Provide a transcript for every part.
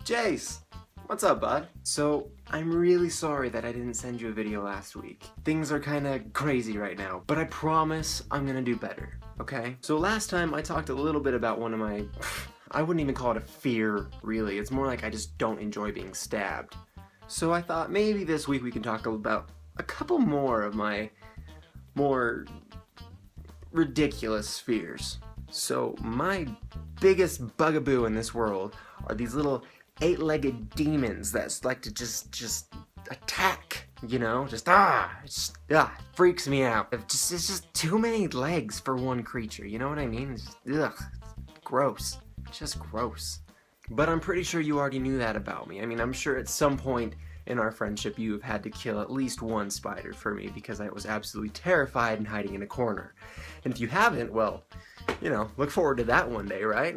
Jace! What's up, bud? So, I'm really sorry that I didn't send you a video last week. Things are kinda crazy right now, but I promise I'm gonna do better, okay? So last time I talked a little bit about one of my... I wouldn't even call it a fear, really. It's more like I just don't enjoy being stabbed. So I thought maybe this week we can talk about a couple more of my more ridiculous fears. So my biggest bugaboo in this world are these little 8-legged demons that like to just attack, you know, freaks me out. It's just too many legs for one creature, you know what I mean? It's just, gross. Just gross. But I'm pretty sure you already knew that about me. I mean, I'm sure at some point in our friendship you have had to kill at least one spider for me because I was absolutely terrified and hiding in a corner. And if you haven't, well, you know, look forward to that one day, right?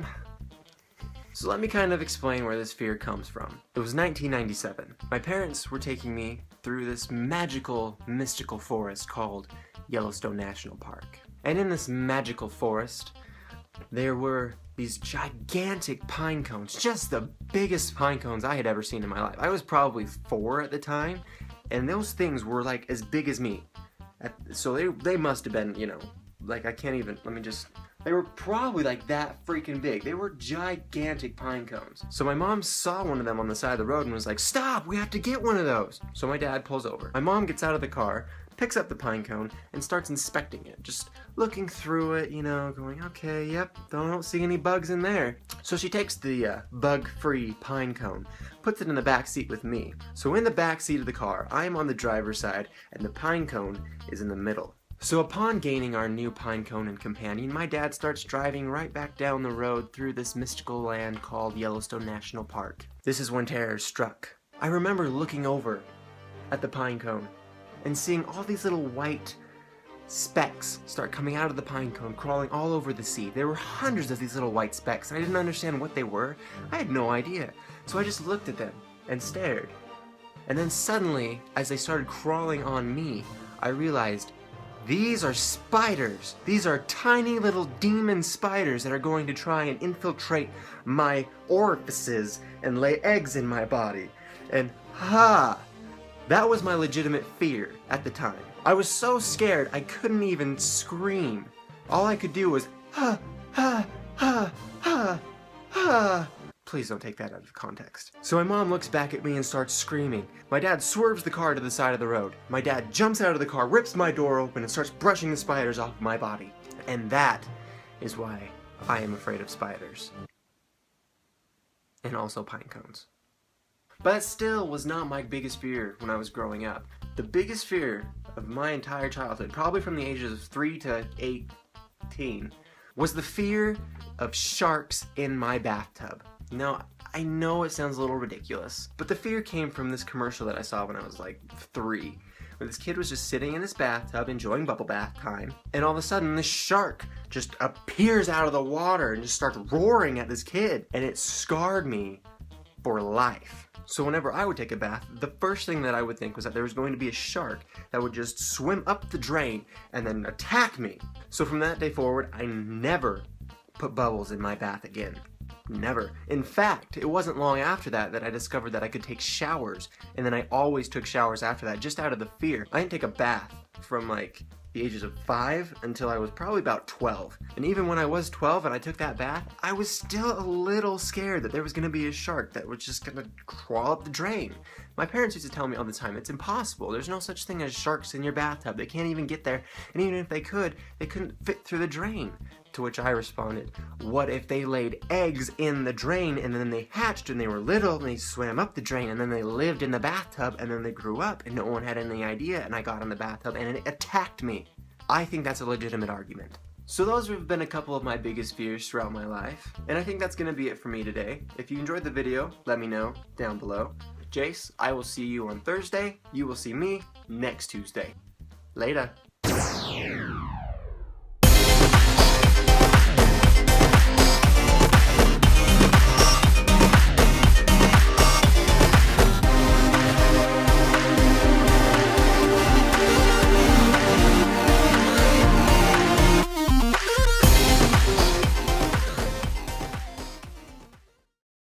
So let me kind of explain where this fear comes from. It was 1997. My parents were taking me through this magical, mystical forest called Yellowstone National Park. And in this magical forest, there were these gigantic pine cones, just the biggest pine cones I had ever seen in my life. I was probably 4 at the time, and those things were like as big as me. So they must have been, you know, like I can't even, they were probably like that freaking big. They were gigantic pine cones. So my mom saw one of them on the side of the road and was like, "Stop, we have to get one of those." So my dad pulls over. My mom gets out of the car, picks up the pine cone, and starts inspecting it. Just looking through it, you know, going, okay, yep, don't see any bugs in there. So she takes the bug-free pine cone, puts it in the back seat with me. So in the back seat of the car, I'm on the driver's side, and the pine cone is in the middle. So upon gaining our new pine cone and companion, my dad starts driving right back down the road through this mystical land called Yellowstone National Park. This is when terror struck. I remember looking over at the pine cone and seeing all these little white specks start coming out of the pine cone, crawling all over the seat. There were hundreds of these little white specks, and I didn't understand what they were. I had no idea. So I just looked at them and stared. And then suddenly, as they started crawling on me, I realized these are spiders. These are tiny little demon spiders that are going to try and infiltrate my orifices and lay eggs in my body. And that was my legitimate fear at the time. I was so scared I couldn't even scream. All I could do was ha. Please don't take that out of context. So my mom looks back at me and starts screaming. My dad swerves the car to the side of the road. My dad jumps out of the car, rips my door open, and starts brushing the spiders off my body. And that is why I am afraid of spiders. And also pine cones. But that still was not my biggest fear when I was growing up. The biggest fear of my entire childhood, probably from the ages of 3 to 18, was the fear of sharks in my bathtub. Now, I know it sounds a little ridiculous, but the fear came from this commercial that I saw when I was like 3, where this kid was just sitting in his bathtub enjoying bubble bath time, and all of a sudden this shark just appears out of the water and just starts roaring at this kid, and it scarred me for life. So whenever I would take a bath, the first thing that I would think was that there was going to be a shark that would just swim up the drain and then attack me. So from that day forward, I never put bubbles in my bath again. Never. In fact, it wasn't long after that I discovered that I could take showers, and then I always took showers after that, just out of the fear. I didn't take a bath from like the ages of 5 until I was probably about 12. And even when I was 12 and I took that bath, I was still a little scared that there was going to be a shark that was just going to crawl up the drain. My parents used to tell me all the time, it's impossible. There's no such thing as sharks in your bathtub. They can't even get there. And even if they could, they couldn't fit through the drain. To which I responded, what if they laid eggs in the drain and then they hatched and they were little and they swam up the drain and then they lived in the bathtub and then they grew up and no one had any idea and I got in the bathtub and it attacked me. I think that's a legitimate argument. So those have been a couple of my biggest fears throughout my life, and I think that's going to be it for me today. If you enjoyed the video, let me know down below. Jace, I will see you on Thursday. You will see me next Tuesday. Later.